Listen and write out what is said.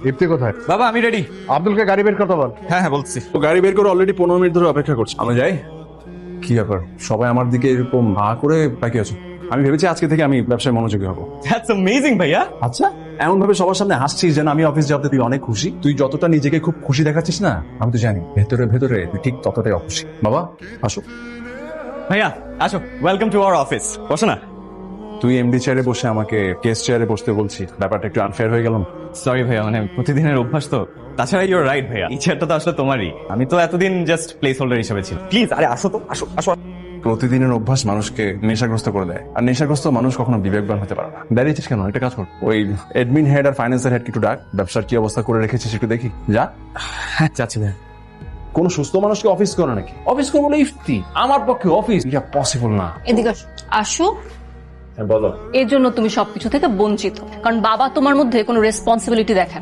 ইফতি কোথায়? বাবা আমি রেডি। আব্দুলকে গাড়ি বের করতে বল। হ্যাঁ হ্যাঁ বলছি। তো গাড়ি বের করে অলরেডি 15 মিনিট ধরে অপেক্ষা করছি। আমরা যাই। কি ব্যাপার, সবাই আমার দিকে এরকম হা করে তাকিয়ে আছো? আমি ভেবেছি আজকে থেকে আমি ব্যবসায় মনোযোগী হবো। দ্যাটস অ্যামেজিং ভাইয়া। আচ্ছা, এমন ভাবে সবার সামনে হাসছিস যেন আমি অফিস যাওয়াতে তুই অনেক খুশি। তুই যতটা নিজেকে খুব খুশি দেখাচ্ছিস না, আমি তো জানি ভেতরে ভেতরে তুই ঠিক ততটাই অখুশি। বাবা আসো। ভাইয়া আসো, ওয়েলকাম টু আওয়ার অফিস। বসো না। তুই এমডি চেয়ারে বসে আমাকে কেস চেয়ারে বসতে বলছিস, ব্যাপারটা একটু আনফেয়ার হয়ে গেল না? সরি ভাইয়া, মানে প্রতিদিনের অভ্যাস তো। তাছাড়া ইউর রাইট ভাইয়া, এই চেয়ারটা তো আসলে তোমারই। আমি তো এতদিন জাস্ট প্লেস হোল্ডার হিসেবে ছিল। প্লিজ আরে আসো তো, আসো আসো। প্রতিদিনের অভ্যাস মানুষকে নেশাগ্রস্ত করে দেয়, আর নেশাগ্রস্ত মানুষ কখনো বিবেকবান হতে পারে না। দাঁড়িয়েছিস কেন? একটা কাজ কর, ওই এডমিন হেড আর ফাইন্যান্সের হেড একটু ডাক, ব্যবসার কি অবস্থা করে রেখেছিস একটু দেখি। যা। হ্যাঁ যাচ্ছি ভাইয়া। কোন সুস্থ মানুষকে অফিস করে নাকি? অফিস করবো ইফতি, আমার পক্ষে অফিস এটা পসিবল না। এদিকে আসো। বলো। এর জন্য তুমি সবকিছু থেকে বঞ্চিত, কারণ বাবা তোমার মধ্যে কোনো রেসপন্সিবিলিটি দেখে না।